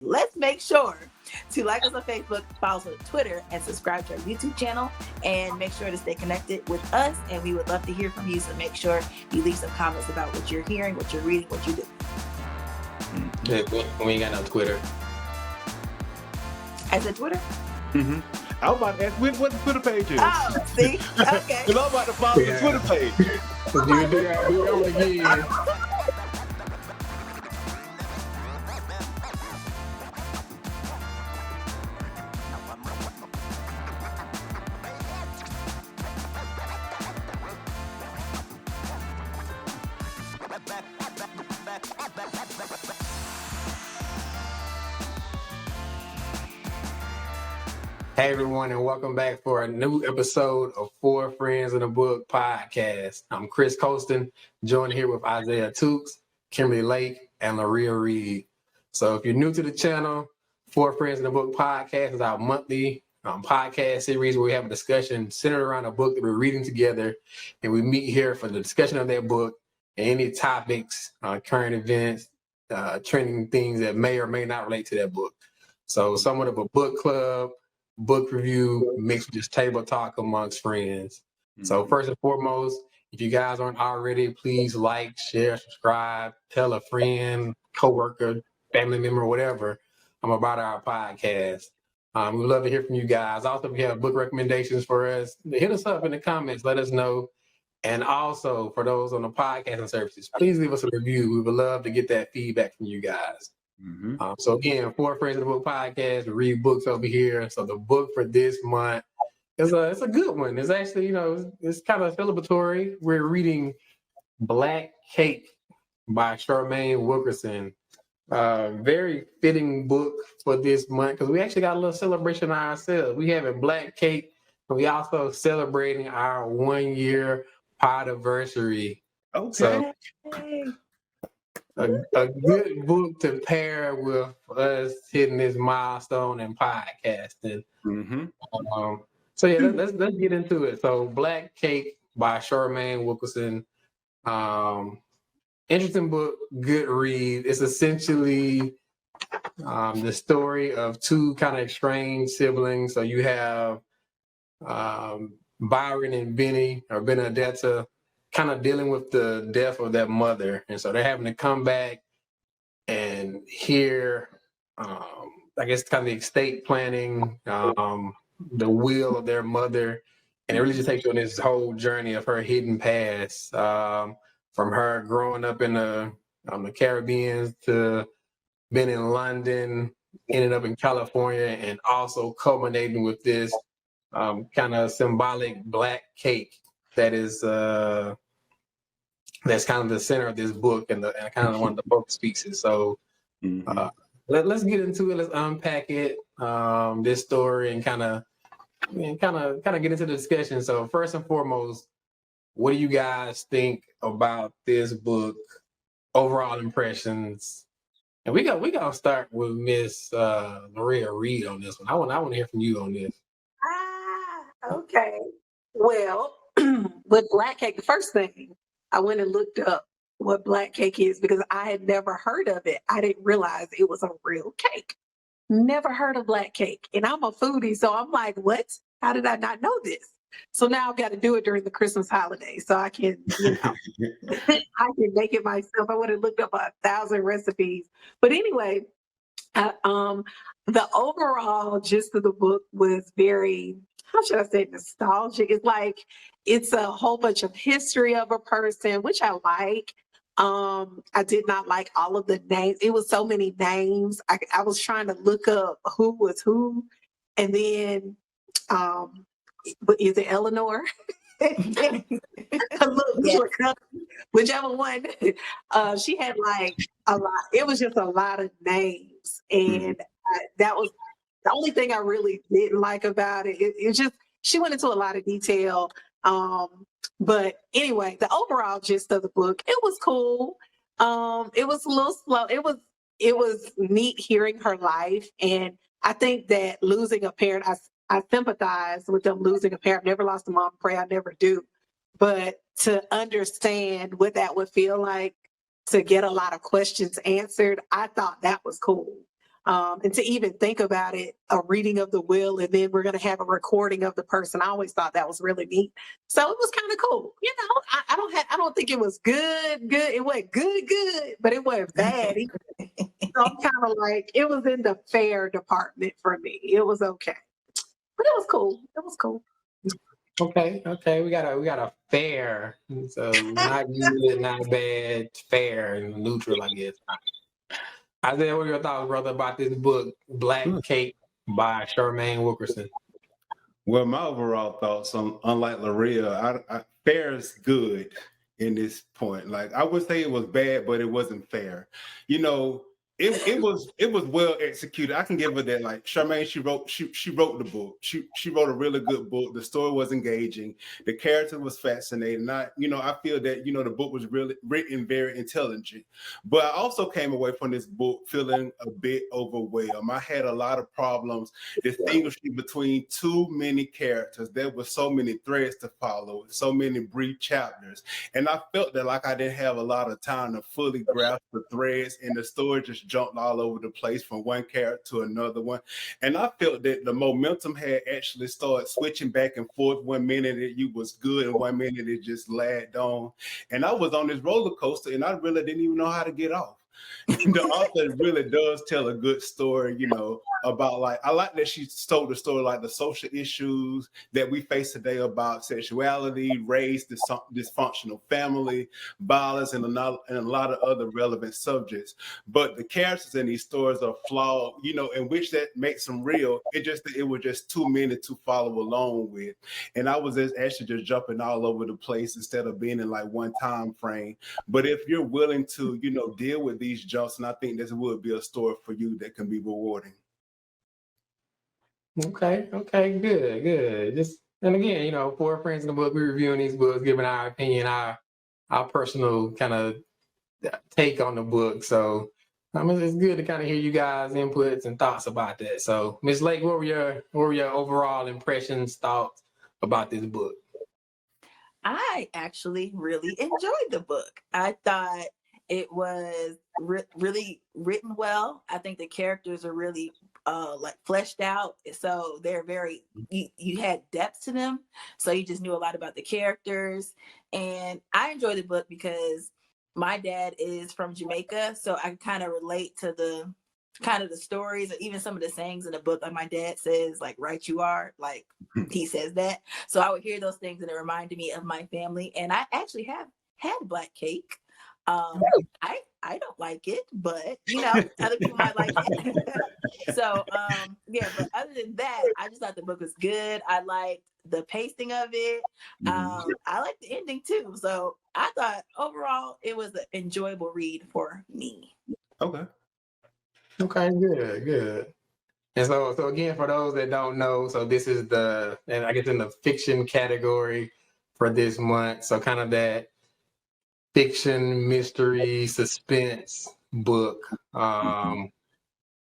let's make sure to like us on Facebook, follow us on Twitter, and subscribe to our YouTube channel. And make sure to stay connected with us. And we would love to hear from you. So make sure you leave some comments about what you're hearing, what you're reading, what you do. We ain't got no Twitter. I said Twitter? Mm-hmm. I was about to ask what the Twitter page is. Oh, see? Okay. Because I'm about to follow the Twitter page. You can do that again. Hey everyone, and welcome back for a new episode of Four Friends in a Book podcast. I'm Chris Colston, joined here with Isaiah Tukes, Kimberly Lake, and Laria Reed. So if you're new to the channel, Four Friends in a Book podcast is our monthly podcast series where we have a discussion centered around a book that we're reading together, and we meet here for the discussion of that book and any topics, current events, trending things that may or may not relate to that book. So somewhat of a book club, book review mixed with just table talk amongst friends. Mm-hmm. So first and foremost, if you guys aren't already, please like, share, subscribe, tell a friend, coworker, family member, whatever, about our podcast. We'd love to hear from you guys. Also, if you have book recommendations for us, hit us up in the comments, let us know. And also for those on the podcasting services, please leave us a review. We would love to get that feedback from you guys. Mm-hmm. So again, Four Friends in the Book podcast, we read books over here. So the book for this month is it's a good one. It's actually, it's kind of celebratory. We're reading Black Cake by Charmaine Wilkerson. Very fitting book for this month because we actually got a little celebration ourselves. We have a Black Cake, and we also celebrating our 1 year podiversary. Okay. So, a good book to pair with us hitting this milestone in podcasting. Mm-hmm. So yeah, let's get into it. So Black Cake by Charmaine Wilkerson. Interesting book, good read. It's essentially the story of two kind of estranged siblings. So you have Byron and Benny or Benedetta kind of dealing with the death of their mother. And so they're having to come back and hear, I guess, kind of the estate planning, the will of their mother. And it really just takes you on this whole journey of her hidden past, from her growing up in the Caribbean to being in London, ended up in California, and also culminating with this kind of symbolic black cake that is that's kind of the center of this book and kind of one of the book pieces. So let's get into it. Let's unpack it, this story, and kind of get into the discussion. So first and foremost, what do you guys think about this book? Overall impressions. And we gonna start with Miss Laria Reed on this one. I want to hear from you on this. Okay. Well, with Black Cake, the first thing I went and looked up what Black Cake is because I had never heard of it. I didn't realize it was a real cake. Never heard of Black Cake. And I'm a foodie, so I'm like, what? How did I not know this? So now I've got to do it during the Christmas holiday so I can, I can make it myself. I would have looked up 1,000 recipes. But anyway, the overall gist of the book was very, how should I say, nostalgic. It's like, it's a whole bunch of history of a person, which I like. I did not like all of the names. It was so many names. I was trying to look up who was who. And then, is it Eleanor? Whichever one. She had like a lot. It was just a lot of names. And that was the only thing I really didn't like about it. It just, she went into a lot of detail. But anyway, the overall gist of the book, it was cool. It was a little slow. It was neat hearing her life. And I think that losing a parent, I sympathize with them losing a parent. I've never lost a mom, pray I never do. But to understand what that would feel like, to get a lot of questions answered, I thought that was cool. And to even think about it, a reading of the will, and then we're going to have a recording of the person. I always thought that was really neat. So it was kind of cool. You know, I don't think it was good. It wasn't good, but it wasn't bad either. So I'm kind of like, it was in the fair department for me. It was okay, but it was cool. It was cool. Okay. We got a fair. So not good, not bad, fair and neutral, I guess. Isaiah, what are your thoughts, brother, about this book, Black Cake by Charmaine Wilkerson? Well, my overall thoughts on, unlike Laria, fair is good in this point. Like, I would say it was bad, but it wasn't fair. You know, it was well executed. I can give her that. Like, Charmaine, she wrote the book. She wrote a really good book. The story was engaging. The character was fascinating. I feel that, the book was really written very intelligent. But I also came away from this book feeling a bit overwhelmed. I had a lot of problems distinguishing between too many characters. There were so many threads to follow, so many brief chapters. And I felt that like I didn't have a lot of time to fully grasp the threads, and the story just jumped all over the place from one character to another one. And I felt that the momentum had actually started switching back and forth. 1 minute it was good, and 1 minute it just lagged on. And I was on this roller coaster, and I really didn't even know how to get off. The author really does tell a good story, about, like, I like that she told the story, like the social issues that we face today about sexuality, race, dysfunctional family, violence, and a lot of other relevant subjects. But the characters in these stories are flawed, in which that makes them real. It was just too many to follow along with. And I was actually just jumping all over the place instead of being in like one time frame. But if you're willing to, deal with these jumps, and I think this would be a story for you that can be rewarding. Okay, good. And again, 4 friends in the book, we're reviewing these books, giving our opinion, our personal kind of take on the book. So it's good to kind of hear you guys' inputs and thoughts about that. So, Ms. Lake, what were your overall impressions, thoughts about this book? I actually really enjoyed the book. I thought it was really written well. I think the characters are really like fleshed out. So they're very, you had depth to them. So you just knew a lot about the characters. And I enjoyed the book because my dad is from Jamaica. So I kind of relate to the stories, or even some of the sayings in the book. Like my dad says, like, right you are, like he says that. So I would hear those things and it reminded me of my family. And I actually have had black cake. I don't like it, but other people might like it. So but other than that, I just thought the book was good. I liked the pacing of it. I liked the ending too. So I thought overall it was an enjoyable read for me. Okay, Good. And so again, for those that don't know, so this is and I guess in the fiction category for this month. So kind of that fiction, mystery, suspense book,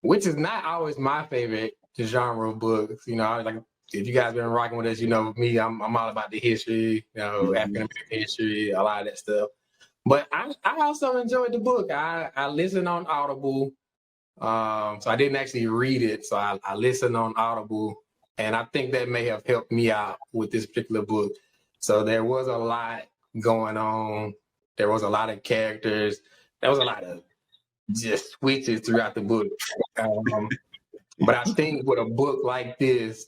which is not always my favorite genre of books. Like, if you guys been rocking with us, me, I'm all about the history, African American history, a lot of that stuff. But I also enjoyed the book. I listened on Audible. So I didn't actually read it. So I listened on Audible, and I think that may have helped me out with this particular book. So there was a lot going on. There was a lot of characters. There was a lot of just switches throughout the book. But I think with a book like this,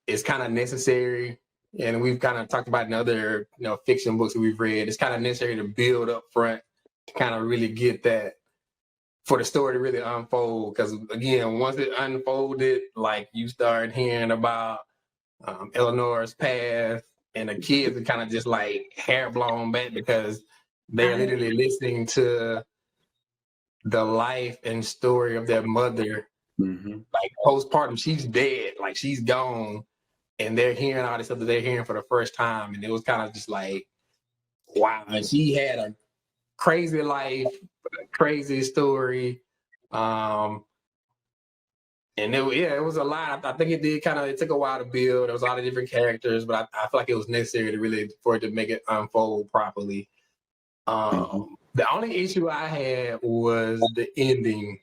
it's kind of necessary. And we've kind of talked about in other, fiction books that we've read. It's kind of necessary to build up front to kind of really get that, for the story to really unfold. Because again, once it unfolded, like, you start hearing about Eleanor's past, and the kids are kind of just like hair blown back because they're literally listening to the life and story of their mother. Like, postpartum, she's dead, like she's gone, and they're hearing all this stuff that they're hearing for the first time. And it was kind of just like, wow. And she had a crazy life, crazy story. And it was a lot. I think it took a while to build. There was a lot of different characters, but I feel like it was necessary for it to make it unfold properly. The only issue I had was the ending.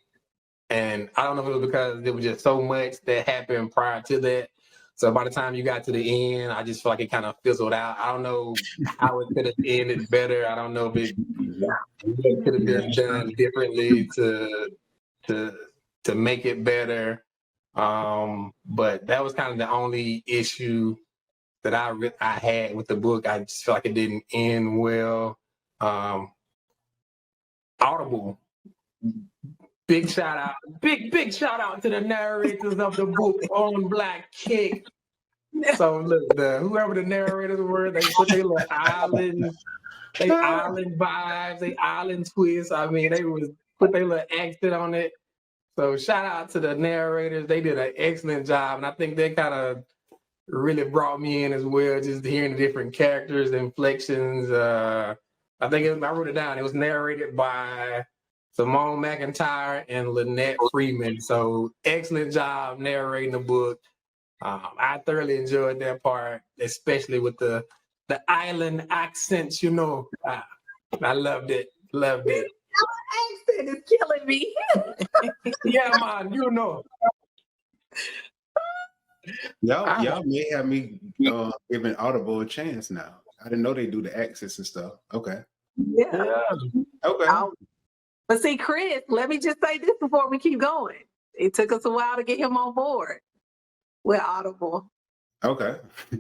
And I don't know if it was because there was just so much that happened prior to that. So by the time you got to the end, I just feel like it kind of fizzled out. I don't know how it could have ended better. I don't know if it could have been done differently to make it better. But that was kind of the only issue that I had with the book. I just feel like it didn't end well. Audible, big shout out to the narrators of the book on Black Kick. So look, whoever the narrators were, they put their little island vibes, they island twists. I mean, they was put their little accent on it. So shout out to the narrators. They did an excellent job, and I think they kind of really brought me in as well, just hearing the different characters, inflections. I wrote it down. It was narrated by Simone McIntyre and Lynette Freeman. So excellent job narrating the book. I thoroughly enjoyed that part, especially with the island accents. You know, I loved it. Loved it. Your accent is killing me. Yeah, man. You know. Y'all may have me giving Audible a chance now. I didn't know they do the accents and stuff. Okay. Yeah. Okay. But see, Chris, let me just say this before we keep going. It took us a while to get him on board with Audible. Okay.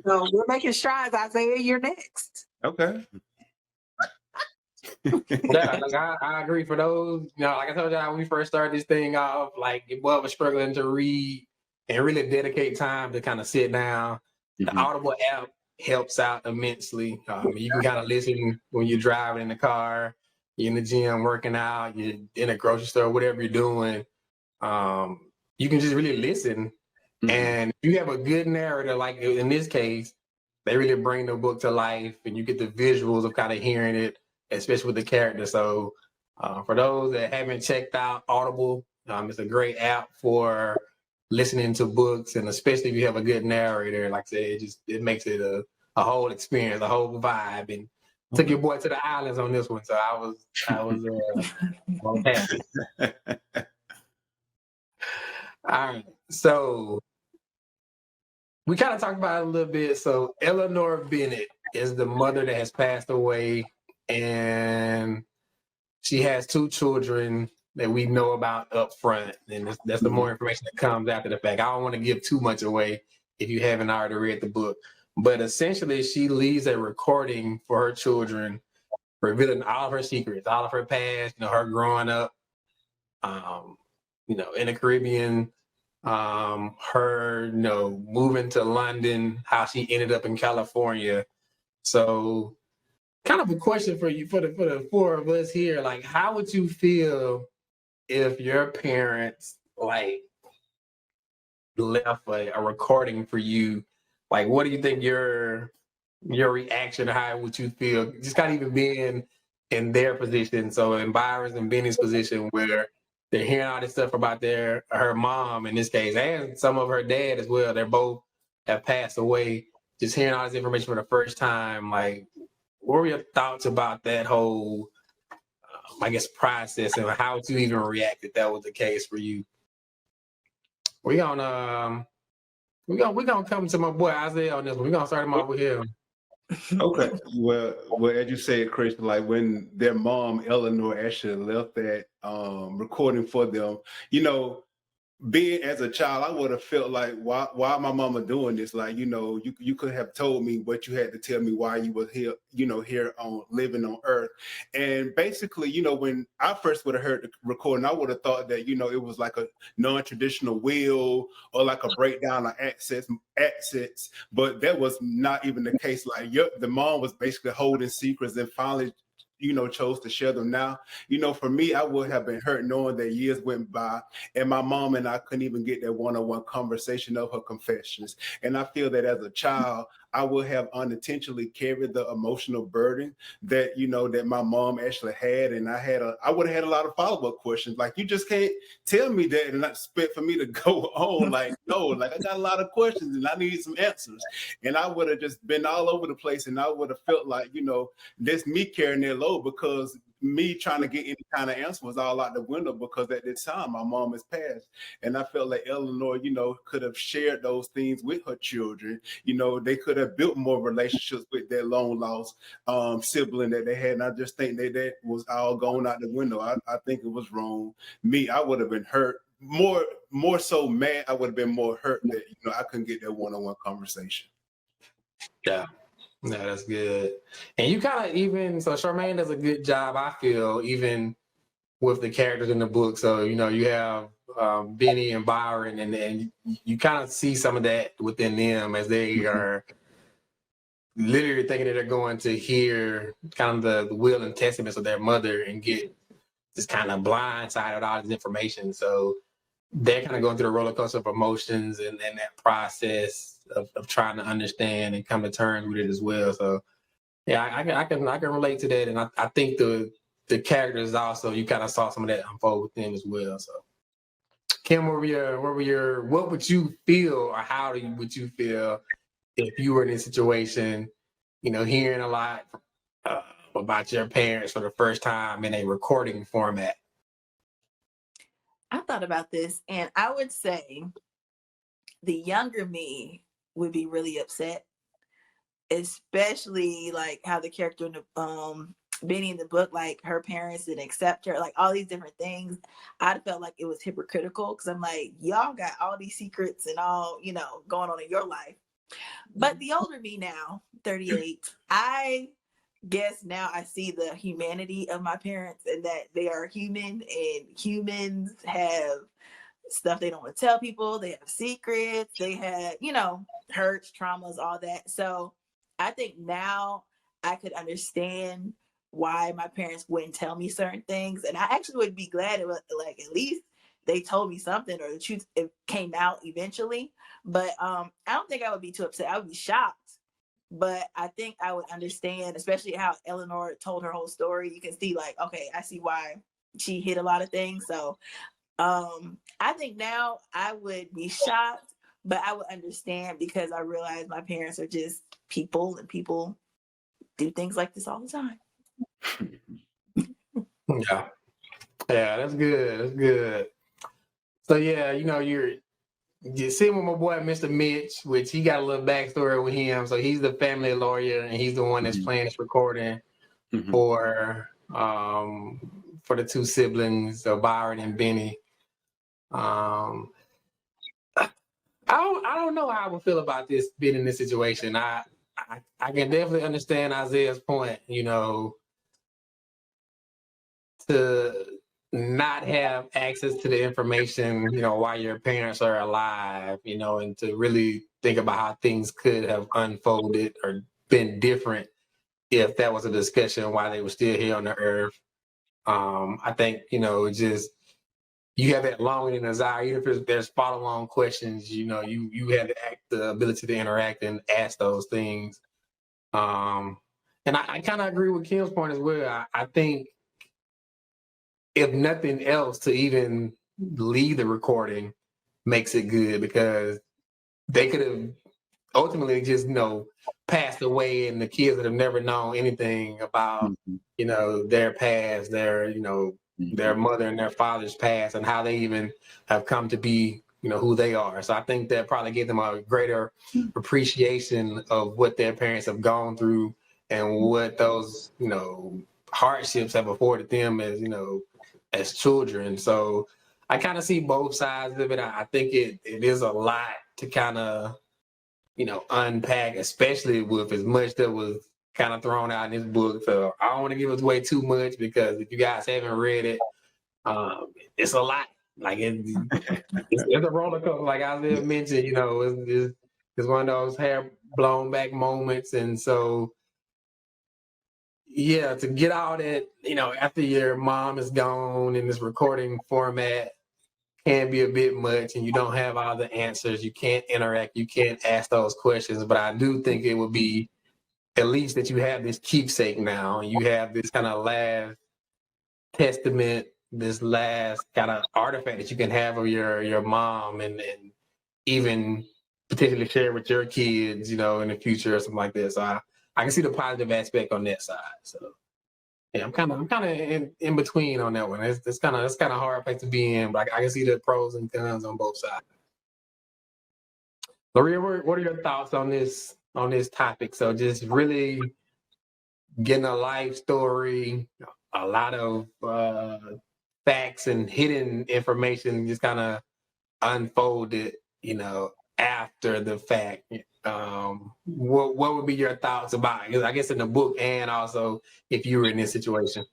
So we're making strides. Isaiah, you're next. Okay. Yeah, like I agree. For those, like I told you, when we first started this thing off, like it was struggling to read and really dedicate time to kind of sit down. The Audible app helps out immensely. You can kind of listen when you're driving in the car, you're in the gym working out, you're in a grocery store, whatever you're doing. You can just really listen. And if you have a good narrator, like in this case, they really bring the book to life, and you get the visuals of kind of hearing it, especially with the character. So for those that haven't checked out Audible, it's a great app for listening to books, and especially if you have a good narrator. Like I said, it makes it a whole experience, a whole vibe. And took your boy to the islands on this one, so I was happy. All right, so we kind of talked about it a little bit. So Eleanor Bennett is the mother that has passed away, and she has 2 children that we know about up front, and that's the more information that comes after the fact. I don't want to give too much away if you haven't already read the book, but essentially she leaves a recording for her children, revealing all of her secrets, all of her past, her growing up, in the Caribbean, her, moving to London, how she ended up in California. So kind of a question for you, for the 4 of us here, like, how would you feel if your parents left a recording for you? Like, what do you think your reaction, how would you feel, just kind of even being in their position? So in Byron's and Benny's position, where they're hearing all this stuff about her mom in this case, and some of her dad as well. They're both have passed away. Just hearing all this information for the first time, like, what were your thoughts about that whole, process, and how to even react if that was the case for you? We're gonna come to my boy Isaiah on this one. We're gonna start him off with him. Okay. Well, as you said, Chris, like when their mom Eleanor actually left that recording for them, being as a child, I would have felt like, why my mama doing this? Like, you could have told me what you had to tell me why you was here, here on living on Earth. And basically, when I first would have heard the recording, I would have thought that, it was like a non-traditional will or like a breakdown of assets, but that was not even the case. Like, the mom was basically holding secrets and finally chose to share them now. For me, I would have been hurt knowing that years went by and my mom and I couldn't even get that one-on-one conversation of her confessions. And I feel that as a child, I would have unintentionally carried the emotional burden that, that my mom actually had. And I would have had a lot of follow-up questions. Like, you just can't tell me that and not expect for me to go on. Like, no, I got a lot of questions and I need some answers. And I would have just been all over the place. And I would have felt like, that's me carrying that load, because me trying to get any kind of answer was all out the window, because at the time my mom has passed, and I felt like Eleanor, could have shared those things with her children. They could have built more relationships with their long lost sibling that they had. And I just think that was all going out the window. I think it was wrong. Me, I would have been hurt more so mad. I would have been more hurt that I couldn't get that one-on-one conversation. Yeah. No, that's good. And you kind of so Charmaine does a good job, I feel, even with the characters in the book. So, you have Benny and Byron, and you kind of see some of that within them as they are literally thinking that they're going to hear kind of the will and testaments of their mother and get just kind of blindsided with all this information. So they're kind of going through the roller coaster of emotions and that process of trying to understand and come to terms with it as well. So yeah, I can relate to that, and I think the characters also, you kind of saw some of that unfold with them as well. So Kim, what would you feel, or how would you feel if you were in this situation, hearing a lot about your parents for the first time in a recording format? I thought about this, and I would say the younger me would be really upset, especially like how the character in the Benny in the book, like her parents didn't accept her, like all these different things. I felt like it was hypocritical, because I'm like, y'all got all these secrets and all going on in your life. But the older me now, 38, I guess now I see the humanity of my parents, and that they are human, and humans have stuff they don't want to tell people. They have secrets. They had, hurts, traumas, all that. So I think now I could understand why my parents wouldn't tell me certain things. And I actually would be glad it was like, at least they told me something, or the truth it came out eventually. But I don't think I would be too upset. I would be shocked. But I think I would understand, especially how Eleanor told her whole story. You can see like, okay, I see why she hid a lot of things. So I think now I would be shocked, but I would understand, because I realize my parents are just people, and people do things like this all the time. Yeah, that's good. That's good. So yeah, you're sitting with my boy Mr. Mitch, which he got a little backstory with him. So he's the family lawyer, and he's the one that's playing this recording for the two siblings, so Byron and Benny. I don't know how I would feel about this being in this situation. I can definitely understand Isaiah's point, to not have access to the information, while your parents are alive, and to really think about how things could have unfolded or been different if that was a discussion while they were still here on the earth. I think, just you have that longing and desire, even if there's follow-on questions, you have the ability to interact and ask those things. And I kind of agree with Kim's point as well. I think, if nothing else, to even leave the recording makes it good, because they could have ultimately just, passed away, and the kids that have never known anything about, their past, their mother and their father's past, and how they even have come to be, who they are. So I think that probably gave them a greater appreciation of what their parents have gone through, and what those, hardships have afforded them as children. So I kind of see both sides of it. I think it is a lot to kind of, unpack, especially with as much that was kind of thrown out in this book. So I don't want to give it away too much, because if you guys haven't read it, it's a lot. Like it's a roller coaster, like Isaiah mentioned. It's one of those hair blown back moments, and so yeah, to get all that, after your mom is gone in this recording format can be a bit much, and you don't have all the answers. You can't interact. You can't ask those questions. But I do think it would be at least that you have this keepsake now. You have this kind of last testament, this last kind of artifact that you can have of your mom, and even potentially share with your kids, in the future or something like this. So I can see the positive aspect on that side. So I'm kind of in between on that one. It's kind of a hard place to be in, but I can see the pros and cons on both sides. Maria, what are your thoughts on this topic? So just really getting a life story, a lot of facts and hidden information just kind of unfolded, after the fact. What would be your thoughts about it? I guess in the book, and also if you were in this situation?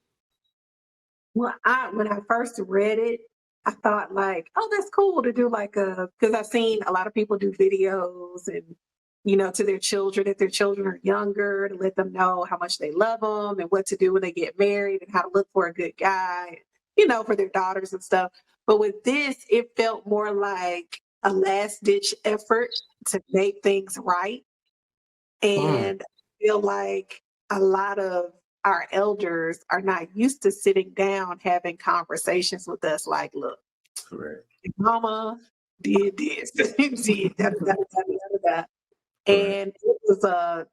Well, when I first read it, I thought like, oh, that's cool to do because I've seen a lot of people do videos and, to their children, if their children are younger, to let them know how much they love them and what to do when they get married and how to look for a good guy, for their daughters and stuff. But with this, it felt more like a last ditch effort to make things right. And I feel like a lot of our elders are not used to sitting down having conversations with us like, look, Correct. Mama did this, did da, da, da, da, da. And it was a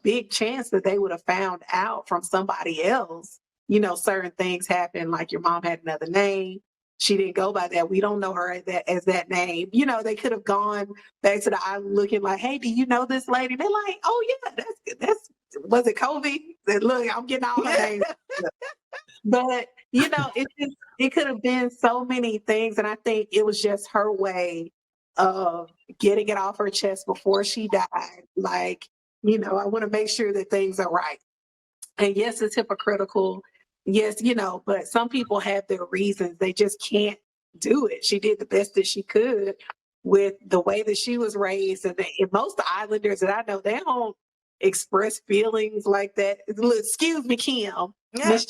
big chance that they would have found out from somebody else. Certain things happen, like your mom had another name. She didn't go by that. We don't know her as that name. They could have gone back to the island looking like, hey, do you know this lady? They're like, oh yeah, that's was it Covey? Look, I'm getting all her names. But it could have been so many things, and I think it was just her way of getting it off her chest before she died. Like, I want to make sure that things are right. And yes, it's hypocritical. Yes, but some people have their reasons. They just can't do it. She did the best that she could with the way that she was raised. And most Islanders that I know, they don't express feelings like that. Excuse me, Kim. Yeah. But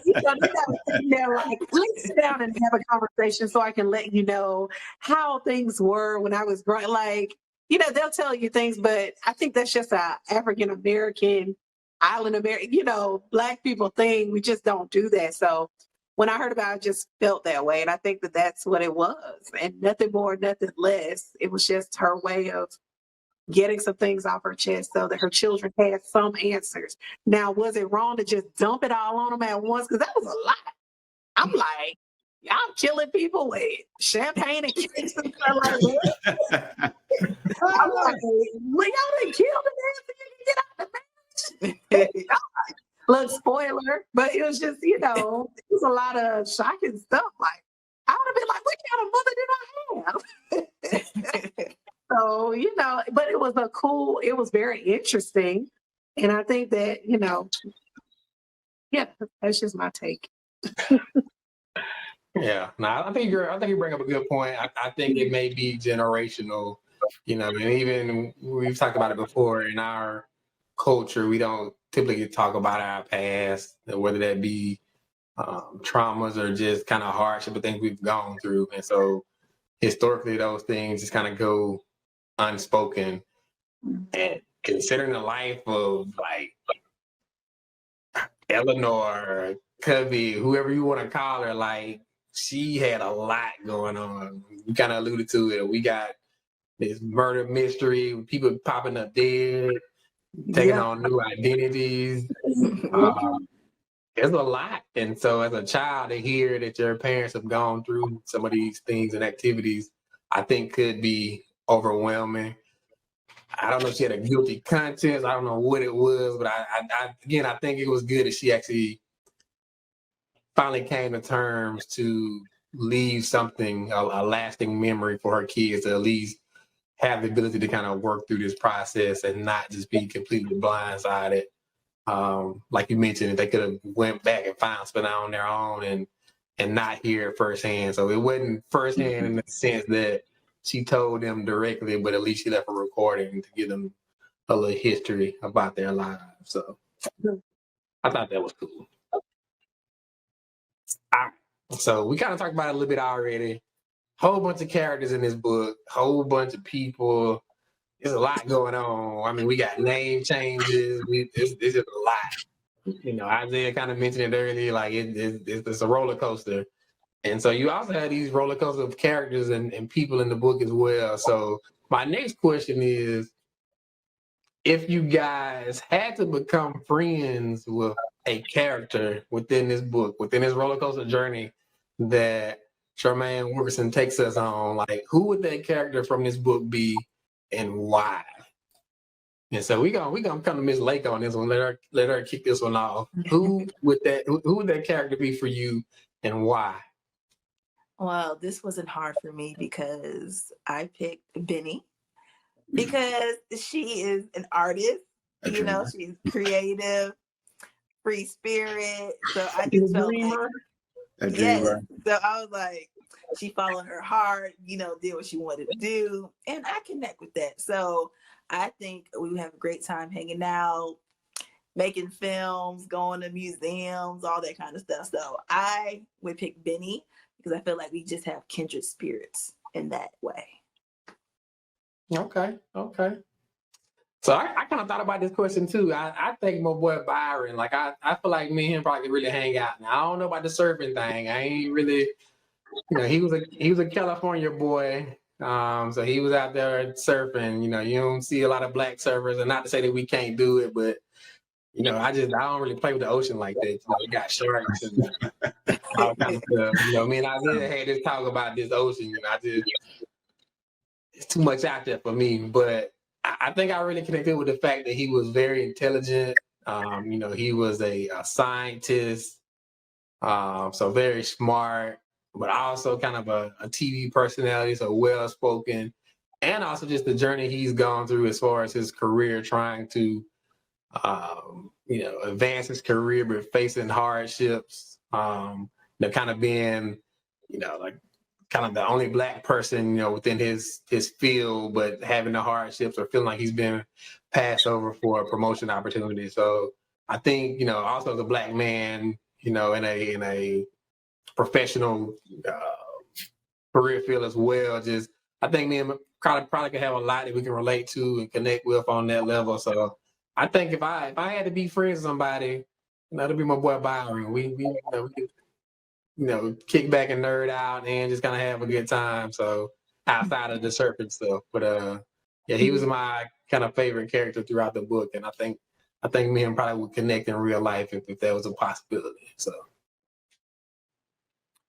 they gotta sit there like, let's sit down and have a conversation so I can let you know how things were when I was growing. Like, they'll tell you things, but I think that's just a African American, Island American, Black people thing. We just don't do that. So when I heard about it, I just felt that way. And I think that that's what it was, and nothing more, nothing less. It was just her way of getting some things off her chest so that her children had some answers. Now, was it wrong to just dump it all on them at once? Because that was a lot. I'm like, y'all killing people with champagne and cakes and stuff like that. I'm like, well, y'all didn't kill the man so you can get out the marriage. Look, spoiler, but it was just, it was a lot of shocking stuff. Like, I would have been like, what kind of mother did I have? So, but it was very interesting. And I think that, that's just my take. Yeah, no, I think you bring up a good point. I think it may be generational, and even we've talked about it before in our culture, we don't typically talk about our past, whether that be traumas or just kind of hardship or things we've gone through. And so historically, those things just kind of go unspoken. And considering the life of like Eleanor, Covey, whoever you want to call her, like she had a lot going on. You kind of alluded to it. We got this murder mystery, people popping up dead, taking on new identities. There's a lot. And so as a child, to hear that your parents have gone through some of these things and activities, I think could be overwhelming. I don't know if she had a guilty conscience. I don't know what it was, but I think it was good that she actually finally came to terms to leave something, a lasting memory for her kids, to at least have the ability to kind of work through this process and not just be completely blindsided. Like you mentioned, they could have went back and found something on their own and not hear it firsthand. So it wasn't firsthand in the sense that she told them directly, but at least she left a recording to give them a little history about their lives. So I thought that was cool. So we kind of talked about it a little bit already. Whole bunch of characters in this book, whole bunch of people. There's a lot going on. I mean, we got name changes. It's just a lot. Isaiah kind of mentioned it earlier, like it's a roller coaster. And so you also have these roller coaster of characters and people in the book as well. So my next question is, if you guys had to become friends with a character within this book, within this roller coaster journey that Charmaine Wilkerson takes us on, like who would that character from this book be and why? And so we gonna come to Miss Lake on this one. Let her kick this one off. Who would that character be for you and why? Well, this wasn't hard for me because I picked Benny because she is an artist. You know, she's creative, free spirit. So I just felt like, yes. So I was like, she followed her heart, you know, did what she wanted to do. And I connect with that. So I think we would have a great time hanging out, making films, going to museums, all that kind of stuff. So I would pick Benny because I feel like we just have kindred spirits in that way. Okay. So I kind of thought about this question too. I think my boy Byron, like I feel like me and him probably could really hang out. Now I don't know about the surfing thing. I ain't really, you know, he was a California boy. So he was out there surfing. You know, you don't see a lot of black surfers, and not to say that we can't do it, but you know, I don't really play with the ocean like that. You know, we got sharks and all kind of stuff. You know, me and Isaiah had this talk about this ocean, and it's too much out there for me. But I think I really connected with the fact that he was very intelligent. You know, he was a scientist, so very smart, but also kind of a TV personality, so well-spoken, and also just the journey he's gone through as far as his career, trying to, you know, advance his career, but facing hardships, you know, kind of being, you know, like kind of the only black person, you know, within his field, but having the hardships or feeling like he's been passed over for a promotion opportunity. So I think, you know, also as a black man, you know, in a professional career field as well, just I think me and probably could have a lot that we can relate to and connect with on that level. So I think if I had to be friends with somebody, you know, it'd be my boy Byron. We you know, kick back and nerd out and just kind of have a good time. So outside of the surfing stuff, but yeah, he was my kind of favorite character throughout the book, and I think me and him probably would connect in real life if that was a possibility. So,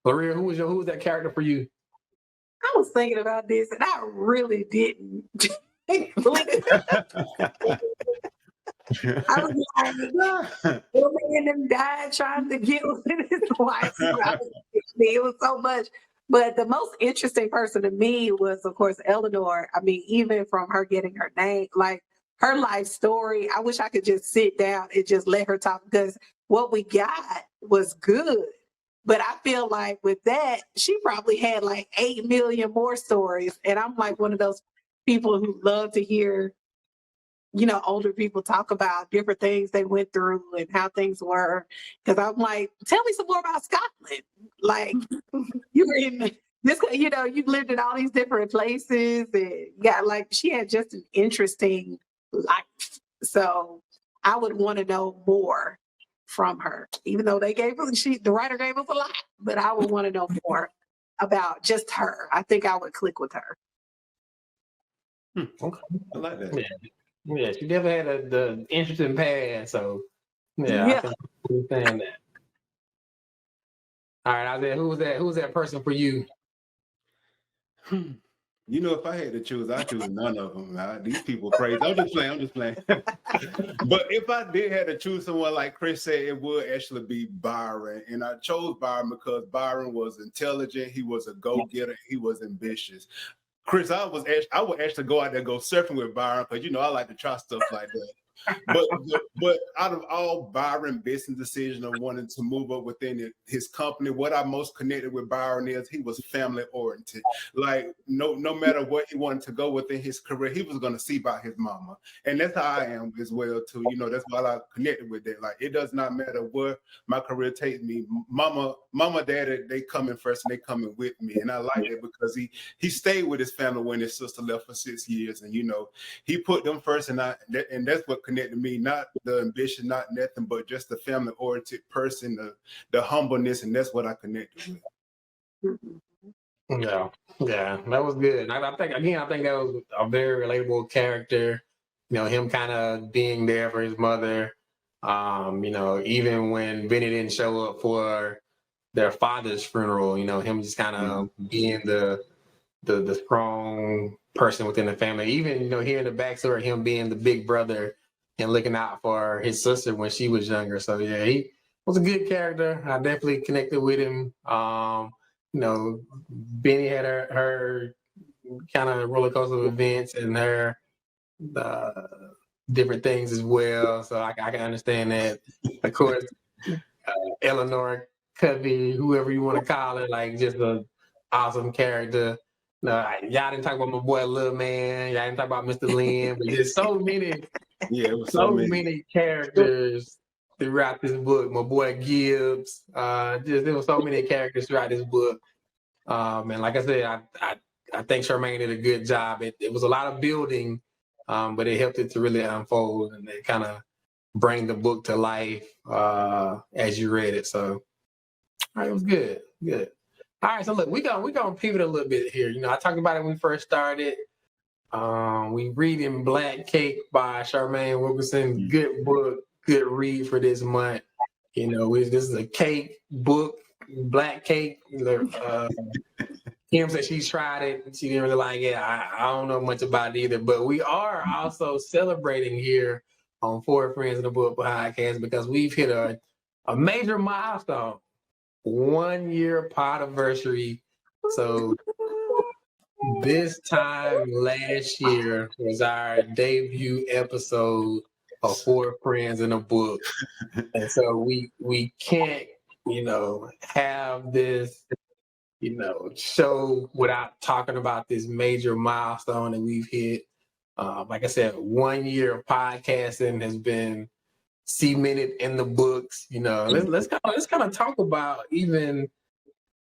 Laria, who was that character for you? I was thinking about this, and I really didn't. I was like, and them died trying to get with his wife. It was so much. But the most interesting person to me was, of course, Eleanor. I mean, even from her getting her name, like her life story, I wish I could just sit down and just let her talk, because what we got was good. But I feel like with that, she probably had like 8 million more stories. And I'm like one of those people who love to hear, you know, older people talk about different things they went through and how things were. Because I'm like, tell me some more about Scotland. Like, you were in this, you know, you've lived in all these different places. And yeah, like she had just an interesting life. So I would want to know more from her, even though the writer gave us a lot, but I would want to know more about just her. I think I would click with her. Okay. I like that. Yeah, she definitely had the interesting past. So yeah. I think I understand that. All right, Isaiah, who's that person for you? You know, if I had to choose, I'd choose none of them. These people crazy. I'm just playing. But if I did have to choose someone, like Chris said, it would actually be Byron. And I chose Byron because Byron was intelligent. He was a go-getter. He was ambitious. Chris, I would actually go out there and go surfing with Byron, because, you know, I like to try stuff like that. But out of all Byron business decisions of wanting to move up within his company, what I most connected with Byron is he was family oriented. Like no matter what he wanted to go within his career, he was going to see about his mama, and that's how I am as well too. You know, that's why I connected with that. Like, it does not matter where my career takes me. Mama, daddy, they coming first, and they coming with me, and I like it because he stayed with his family when his sister left for 6 years, and you know, he put them first, and that's what connected me, not the ambition, not nothing, but just the family-oriented person, the humbleness, and that's what I connected with. Yeah, that was good. I think that was a very relatable character. him kind of being there for his mother. Even when Benny didn't show up for their father's funeral, him just kind of being the strong person within the family. Even, hearing the backstory of him being the big brother and looking out for his sister when she was younger. So yeah, he was a good character. I definitely connected with him. Benny had her kind of roller coaster of events and her different things as well. So I can understand that. Of course, Eleanor Covey, whoever you want to call her, like just an awesome character. Y'all didn't talk about my boy Lil Man. Y'all didn't talk about Mr. Lynn. But there's so many, it was so many characters throughout this book. My boy Gibbs. There were so many characters throughout this book. And like I said, I think Charmaine did a good job. It was a lot of building, but it helped it to really unfold and it kind of bring the book to life as you read it. So it was good. All right, so look, we're gonna pivot a little bit here. I talked about it when we first started. We reading Black Cake by Charmaine Wilkerson. Good book, good read for this month. This is a cake book, Black Cake. Kim said she's tried it. She didn't really like it. I don't know much about it either. But we are also celebrating here on Four Friends in the Book podcast because we've hit a major milestone. 1 year podiversary. So this time last year was our debut episode of Four Friends in a Book. And so we can't, have this, show without talking about this major milestone that we've hit. Like I said, 1 year of podcasting has been cemented in the books. Let's kind of talk about even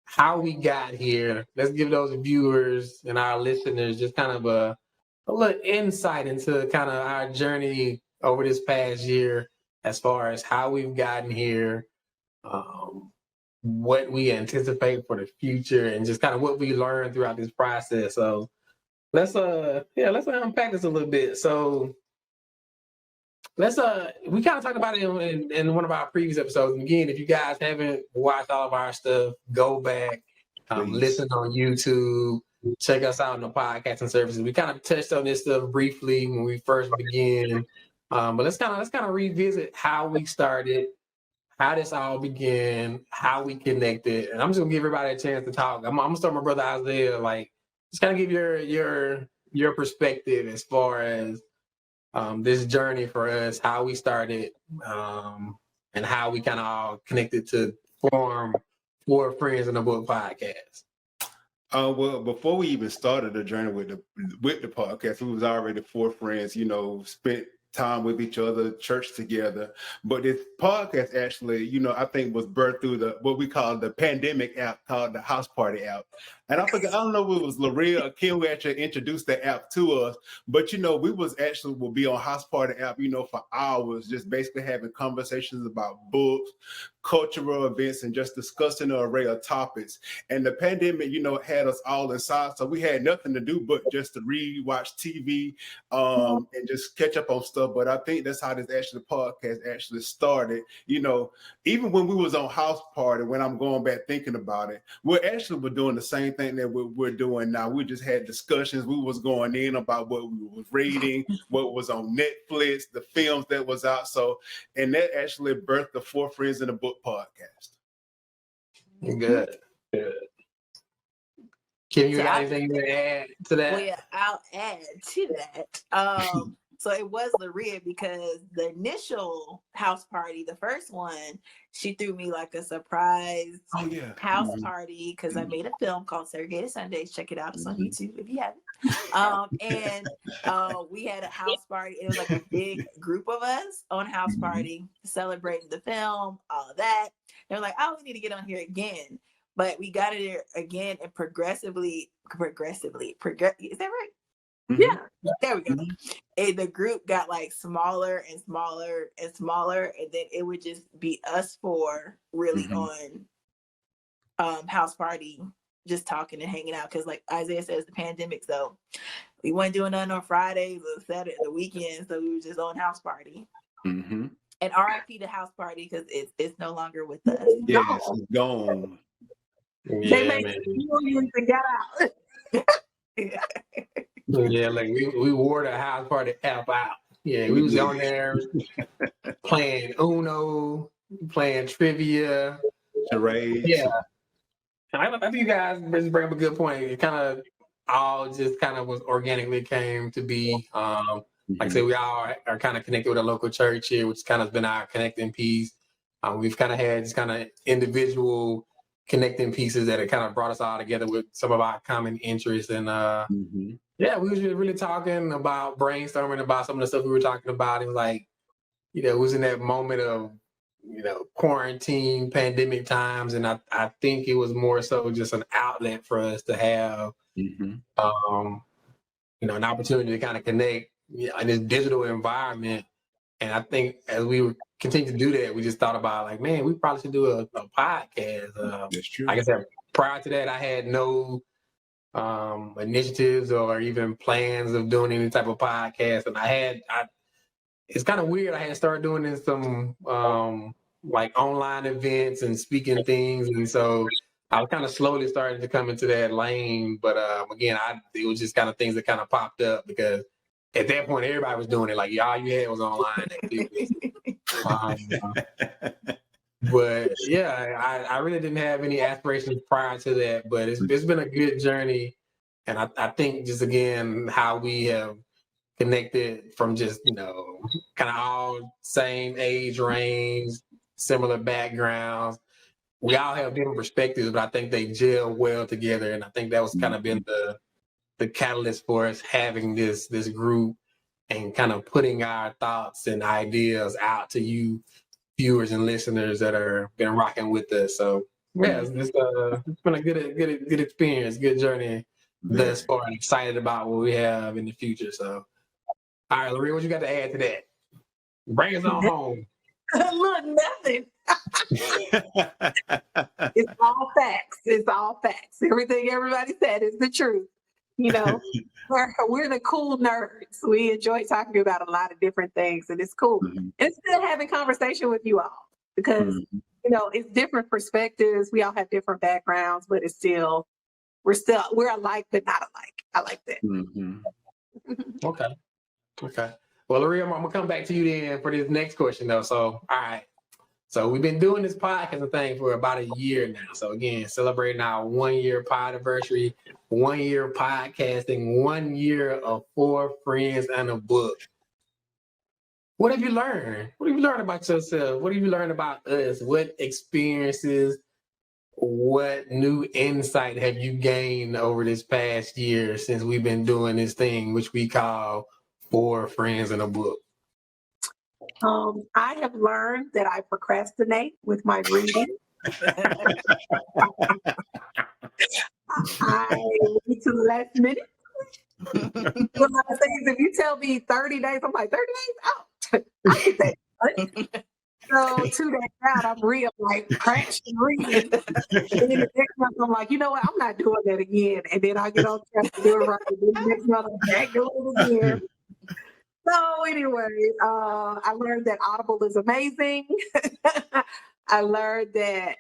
how we got here. Let's give those viewers and our listeners just kind of a little insight into kind of our journey over this past year as far as how we've gotten here, what we anticipate for the future, and just kind of what we learned throughout this process. So let's unpack this a little bit. So we kind of talked about it in one of our previous episodes. And again, if you guys haven't watched all of our stuff, go back, listen on YouTube, check us out on the podcasting services. We kind of touched on this stuff briefly when we first began, but let's kind of revisit how we started, how this all began, how we connected. And I'm just gonna give everybody a chance to talk. I'm gonna start with my brother Isaiah. Like, just kind of give your perspective as far as this journey for us, how we started, and how we kind of all connected to form Four Friends in a Book podcast. Well, before we even started the journey with the podcast, we was already four friends. Spent time with each other, church together. But this podcast actually, I think was birthed through what we call the pandemic app called the House Party app. And I don't know if it was Laria or Kim who actually introduced the app to us, but we will be on House Party app, for hours, just basically having conversations about books, cultural events, and just discussing an array of topics. And the pandemic, had us all inside, so we had nothing to do but just to read, watch TV, and just catch up on stuff. But I think that's how this podcast actually started. Even when we was on House Party, when I'm going back thinking about it, we're doing the same thing that we're doing now. We just had discussions. We was going in about what we was reading, what was on Netflix, the films that was out. So, and that actually birthed the Four Friends in a Book podcast. Good. Kim, you got anything to add to that? Well, yeah, I'll add to that. So it was Laria because the initial house party, the first one, she threw me like a surprise house party because I made a film called Segregated Sundays. Check it out. It's on YouTube if you haven't. And we had a house party. It was like a big group of us on house party celebrating the film, all of that. They were like, oh, we need to get on here again. But we got it there again and progressively, is that right? Yeah. There we go. And the group got like smaller and smaller and smaller, and then it would just be us four really on house party, just talking and hanging out. Because like Isaiah says, the pandemic, so we weren't doing nothing on Fridays or Saturday, the weekends, so we were just on house party. Mm-hmm. And RIP to house party because it's no longer with us. Yes, it's gone. They Yeah, made man. millions and got out. Yeah, like we wore the house party app out. Yeah, we was on there playing Uno, playing trivia. Charades. Yeah, I think you guys just bring up a good point. It kind of all just kind of was organically came to be. Like I said, we all are kind of connected with a local church here, which kind of has been our connecting piece. We've kind of had just kind of individual connecting pieces that have kind of brought us all together with some of our common interests. And yeah, we was just really talking about brainstorming about some of the stuff we were talking about. It was like, it was in that moment of, quarantine, pandemic times. And I think it was more so just an outlet for us to have, an opportunity to kind of connect in this digital environment. And I think as we would continue to do that, we just thought about like, man, we probably should do a podcast. That's true. Like I said, prior to that, I had no initiatives or even plans of doing any type of podcast. And it's kind of weird. I had started doing some like online events and speaking things. And so I was kind of slowly starting to come into that lane. But again, it was just kind of things that kind of popped up because at that point, everybody was doing it. Like, all you had was online activities. But yeah, I really didn't have any aspirations prior to that. But it's been a good journey. And I think just, again, how we have connected from just, kind of all same age range, similar backgrounds. We all have different perspectives, but I think they gel well together. And I think that was kind of been the catalyst for us having this group and kind of putting our thoughts and ideas out to you viewers and listeners that are been rocking with us. So yeah, it's been a good experience, good journey thus far. I'm excited about what we have in the future. So all right, Lorraine, what you got to add to that? Bring us on home. Look, nothing. It's all facts. It's all facts. Everything everybody said is the truth. We're the cool nerds. We enjoy talking about a lot of different things, and it's cool. And it's still having conversation with you all because it's different perspectives. We all have different backgrounds, but we're alike but not alike. I like that. Okay. Well, Lorraine, I'm gonna come back to you then for this next question though. So, all right. So we've been doing this podcast thing for about a year now. So again, celebrating our 1 year podiversary, 1 year podcasting, 1 year of 4 friends and a book. What have you learned? What have you learned about yourself? What have you learned about us? What experiences, what new insight have you gained over this past year since we've been doing this thing, which we call 4 friends and a book? I have learned that I procrastinate with my reading. I read to the last minute. If you tell me 30 days, I'm like, 30 days? Oh, I get that. So 2 days out, I'm like crash and reading. And then the next month, I'm like, you know what? I'm not doing that again. And then I get on track to do it right. And then the next month, I'm back doing it again. So anyway, I learned that Audible is amazing. I learned that,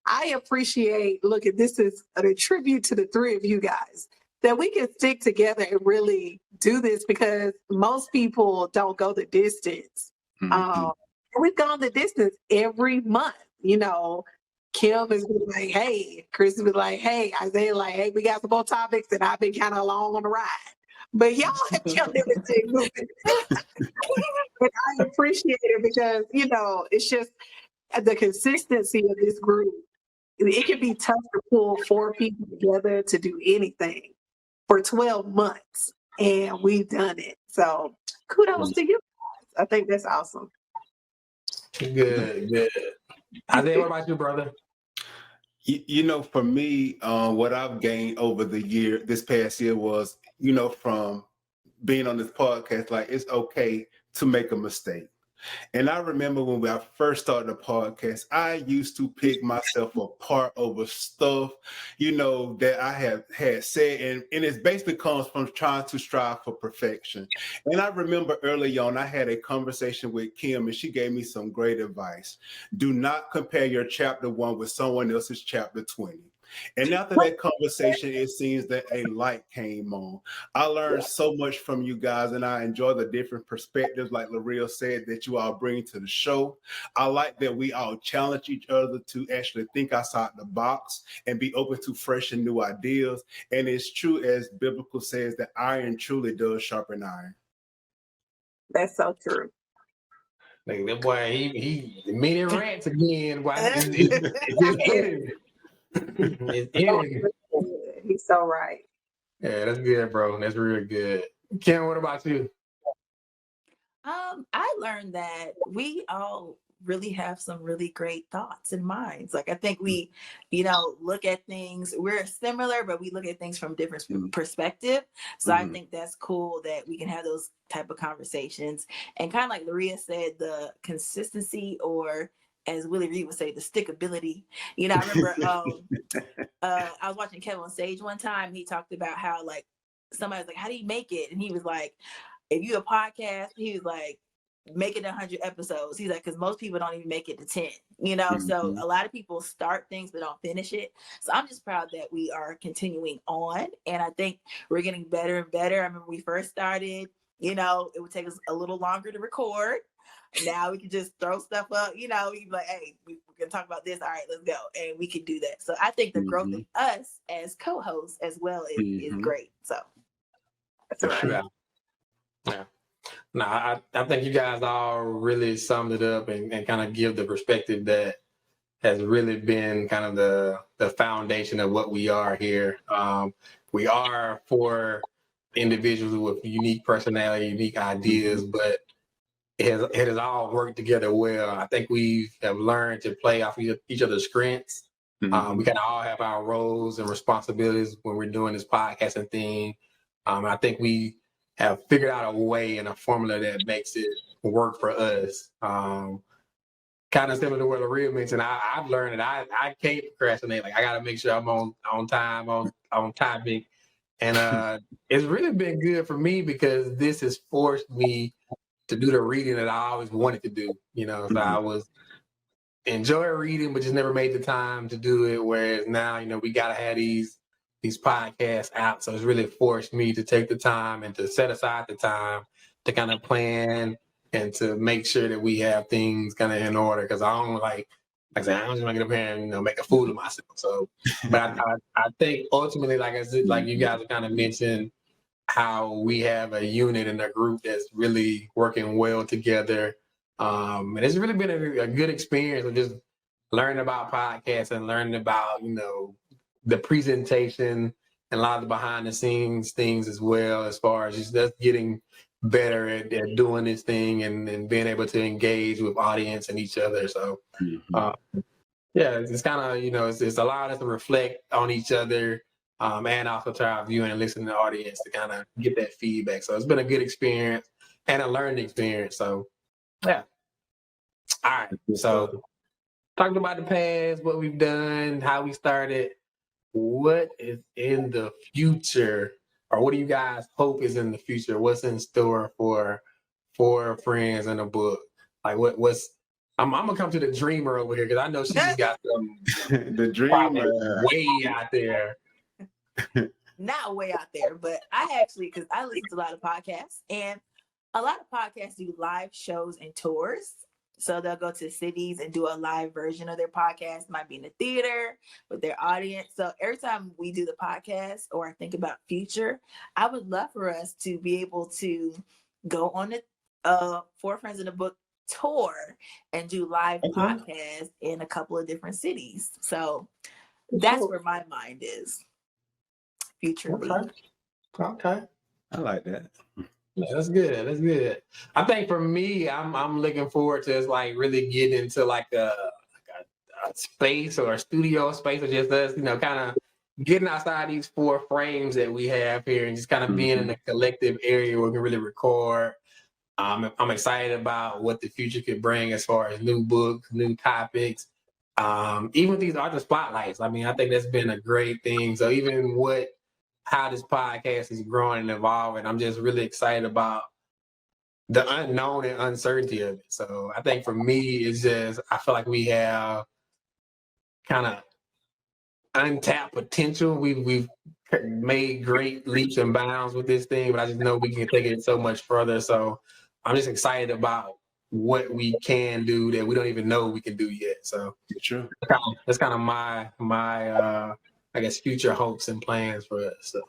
I appreciate, this is a tribute to the 3 of you guys, that we can stick together and really do this because most people don't go the distance. We've gone the distance every month. Kim has been like, hey, Chris has been like, hey, Isaiah like, hey, we got some more topics, and I've been kind of along on the ride. But y'all have kept everything moving. And I appreciate it because, it's just the consistency of this group. It can be tough to pull 4 people together to do anything for 12 months. And we've done it. So kudos to you guys. I think that's awesome. Good. Isaiah, what about you, brother? For me, what I've gained over this past year was, from being on this podcast, like it's okay to make a mistake. And I remember when I first started the podcast, I used to pick myself apart over stuff, that I have had said. And it basically comes from trying to strive for perfection. And I remember early on, I had a conversation with Kim, and she gave me some great advice. Do not compare your chapter 1 with someone else's chapter 20. And after that conversation, it seems that a light came on. I learned so much from you guys, and I enjoy the different perspectives, like Laria said, that you all bring to the show. I like that we all challenge each other to actually think outside the box and be open to fresh and new ideas. And it's true, as biblical says, that iron truly does sharpen iron. That's so true. Like that boy, he mini rants again. Why? It's in him. It's in him. He's so right. Yeah, that's good, bro. That's real good. Kim, what about you? I learned that we all really have some really great thoughts and minds. Like I think we, look at things, we're similar, but we look at things from different perspective. So I think that's cool that we can have those type of conversations. And kind of like Laria said, the consistency, or as Willie Reed would say, the stickability. I remember I was watching Kevin on Stage one time. He talked about how like somebody was like, how do you make it? And he was like, if you a podcast, he was like, make it 100 episodes. He's like, because most people don't even make it to 10, so a lot of people start things but don't finish it. So I'm just proud that we are continuing on, and I think we're getting better and better. I remember we first started, it would take us a little longer to record. Now we can just throw stuff up, you'd be like, hey, we're gonna talk about this, all right, let's go, and we can do that. So I think the growth of us as co-hosts as well is great. So that's right. Yeah. No, I think you guys all really summed it up and kind of give the perspective that has really been kind of the foundation of what we are here. We are for individuals with unique personality, unique ideas, but it has all worked together well. I think we have learned to play off each other's strengths. We kind of all have our roles and responsibilities when we're doing this podcasting thing. And I think we have figured out a way and a formula that makes it work for us. Kind of similar to what Laria mentioned, I've learned that I can't procrastinate. Like I got to make sure I'm on time, on topic. And it's really been good for me because this has forced me to do the reading that I always wanted to do. So I was enjoy reading, but just never made the time to do it. Whereas now, we got to have these podcasts out. So it's really forced me to take the time and to set aside the time to kind of plan and to make sure that we have things kind of in order. Because I don't I said, I don't just want to get up here and make a fool of myself. So, but I think ultimately, like I said, like you guys have kind of mentioned, how we have a unit and a group that's really working well together. And it's really been a good experience of just learning about podcasts and learning about, the presentation and a lot of the behind the scenes things as well, as far as just getting better at doing this thing and being able to engage with audience and each other. So, it's kind of, it's allowed us to reflect on each other. And also to our viewing and listening to the audience to kind of get that feedback. So it's been a good experience and a learning experience. So, yeah. All right. So, talking about the past, what we've done, how we started, what is in the future, or what do you guys hope is in the future? What's in store for Friends in a Book? Like, what's I'm gonna come to the dreamer over here because I know she's got some the dreamer way out there. Not way out there, but I actually, because I listen to a lot of podcasts, and a lot of podcasts do live shows and tours. So they'll go to cities and do a live version of their podcast. Might be in the theater with their audience. So every time we do the podcast or I think about future, I would love for us to be able to go on the Four Friends in a Book tour and do live podcasts in a couple of different cities. So that's where my mind is. Future. Okay. I like that. Yeah, that's good. That's good. I think for me, I'm looking forward to just like really getting into like a space or a studio space or just us, kind of getting outside these four frames that we have here and just kind of being in a collective area where we can really record. I'm excited about what the future could bring as far as new books, new topics, even these author spotlights. I mean, I think that's been a great thing. So even how this podcast is growing and evolving, I'm just really excited about the unknown and uncertainty of it. So I think for me, it's just, I feel like we have kind of untapped potential. We've made great leaps and bounds with this thing, but I just know we can take it so much further. So I'm just excited about what we can do that we don't even know we can do yet. So Sure. that's kind of my I guess future hopes and plans for us. So.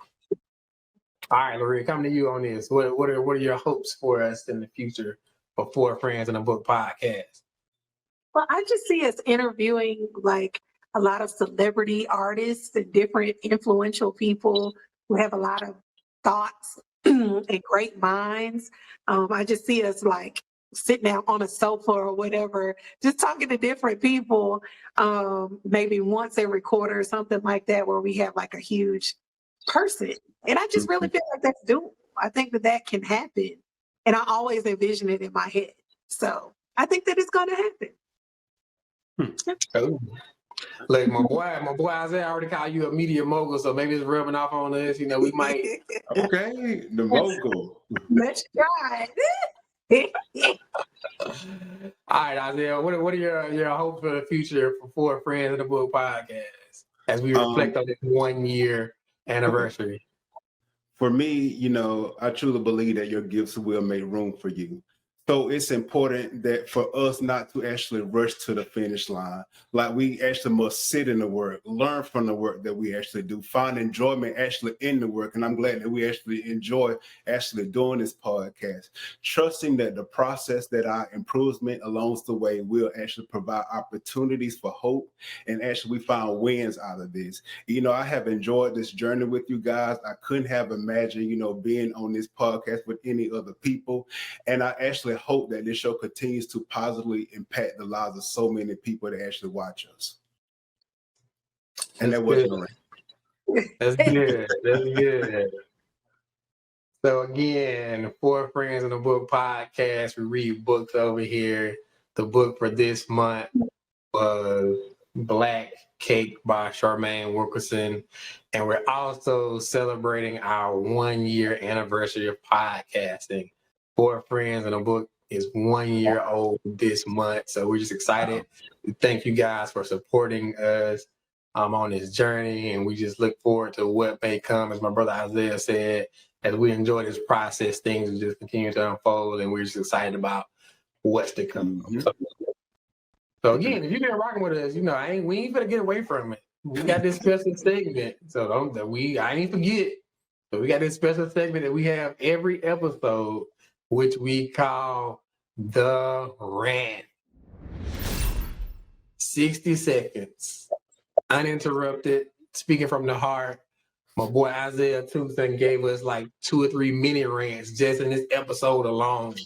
All right, Loretta, coming to you on this. What are your hopes for us in the future for Four Friends in a Book podcast? Well, I just see us interviewing like a lot of celebrity artists and different influential people who have a lot of thoughts and great minds. I just see us like sitting out on a sofa or whatever, just talking to different people, maybe once every quarter or something like that, where we have like a huge person. And I just really feel like that's doable. I think that can happen. And I always envision it in my head. So I think that it's going to happen. Oh. Look, my boy Isaiah already called you a media mogul, so maybe it's rubbing off on us. You know, we might. Okay, the mogul. Let's try. All right, Isaiah, what are your hopes for the future for Four Friends in the Book podcast as we reflect on this 1 year anniversary? For me, I truly believe that your gifts will make room for you. So it's important that for us not to actually rush to the finish line. Like we actually must sit in the work, learn from the work that we actually do, find enjoyment actually in the work. And I'm glad that we actually enjoy actually doing this podcast, trusting that the process, that our improvement along the way will actually provide opportunities for hope. And actually we found wins out of this. I have enjoyed this journey with you guys. I couldn't have imagined, being on this podcast with any other people. And I actually hope that this show continues to positively impact the lives of so many people that actually watch us. And that was That's good. That's good. So again, Four Friends in the Book podcast, we read books over here. The book for this month was Black Cake by Charmaine Wilkerson. And we're also celebrating our 1 year anniversary of podcasting. Four Friends in a Book is 1 year old this month. So we're just excited. We thank you guys for supporting us on this journey. And we just look forward to what may come. As my brother Isaiah said, as we enjoy this process, things will just continue to unfold. And we're just excited about what's to come. So again, if you've been rocking with us, we ain't gonna get away from it. We got this special segment. So I ain't forget. So we got this special segment that we have every episode, which we call the rant. 60 seconds, uninterrupted, speaking from the heart. My boy Isaiah Tucson gave us like 2 or 3 mini rants just in this episode alone.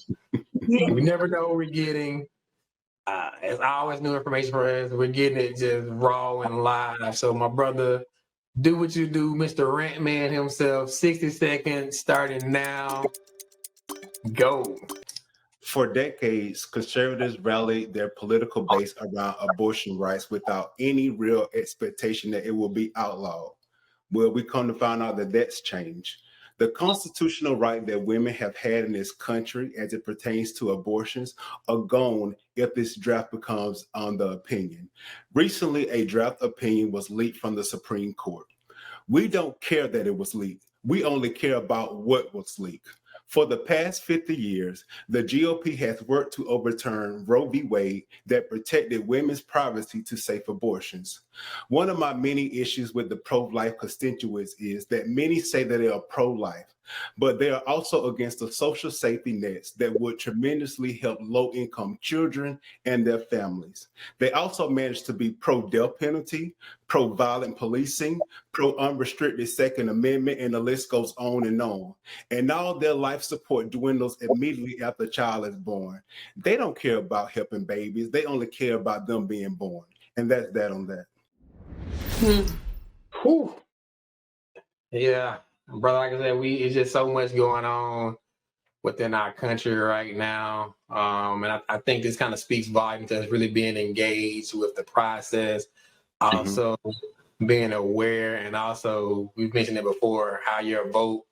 We never know what we're getting. It's always new information for us. We're getting it just raw and live. So my brother, do what you do, Mr. Rant Man himself. 60 seconds starting now. Go. For decades, conservatives rallied their political base around abortion rights without any real expectation that it will be outlawed. Well, we come to find out that that's changed. The constitutional right that women have had in this country as it pertains to abortions are gone if this draft becomes on the opinion. Recently, a draft opinion was leaked from the Supreme Court. We don't care that it was leaked. We only care about what was leaked. For the past 50 years, the GOP has worked to overturn Roe v. Wade that protected women's privacy to safe abortions. One of my many issues with the pro-life constituents is that many say that they are pro-life, but they are also against the social safety nets that would tremendously help low-income children and their families. They also managed to be pro-death penalty, pro-violent policing, pro-unrestricted Second Amendment, and the list goes on. And all their life support dwindles immediately after a child is born. They don't care about helping babies. They only care about them being born. And that's that on that. Yeah, brother, like I said, it's just so much going on. within our country right now. And I think this kind of speaks volume to us really being engaged with the process, also being aware, and also, we've mentioned it before, how your vote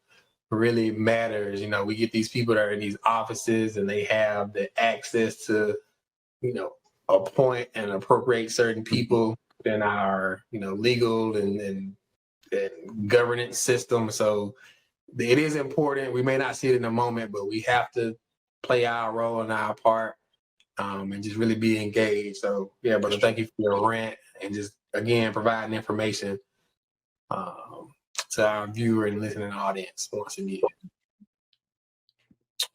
really matters. You know, we get these people that are in these offices and they have the access to, you know, appoint and appropriate certain people in our, you know, legal and governance system. So it is important. We may not see it in a moment, but we have to play our role and our part, and just really be engaged. So yeah, brother, thank you for your rant and just, again, providing information to our viewer and listening audience once again.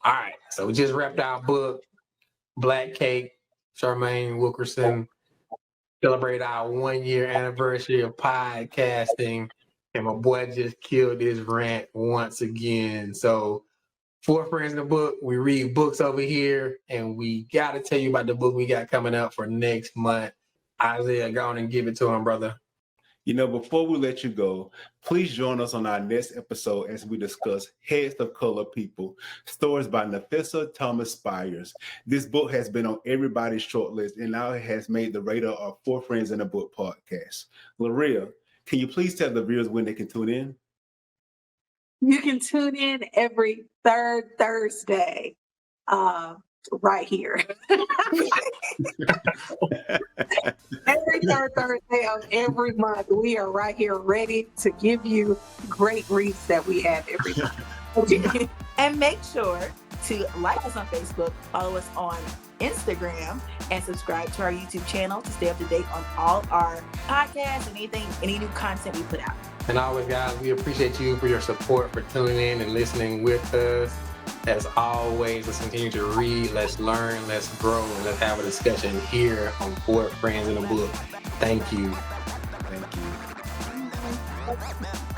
All right, so we just wrapped our book, Black Cake, Charmaine Wilkerson, celebrate our 1-year anniversary of podcasting, and my boy just killed his rant once again. So, 4 Friends in the Book, we read books over here, and we got to tell you about the book we got coming up for next month. Isaiah, go on and give it to him, brother. You know, before we let you go, please join us on our next episode as we discuss Heads of Color People, stories by Nafissa Thomas Spires. This book has been on everybody's shortlist and now it has made the radar of 4 Friends in a Book podcast. Laria, can you please tell the viewers when they can tune in? You can tune in every third Thursday, right here. Every third Thursday of every month, we are right here ready to give you great reads that we have every month. And make sure to like us on Facebook, follow us on Instagram, and subscribe to our YouTube channel to stay up to date on all our podcasts and any new content we put out. And always, guys, we appreciate you for your support, for tuning in and listening with us. As always, let's continue to read, let's learn, let's grow, and let's have a discussion here on 4 Friends in a Book. Thank you. Thank you.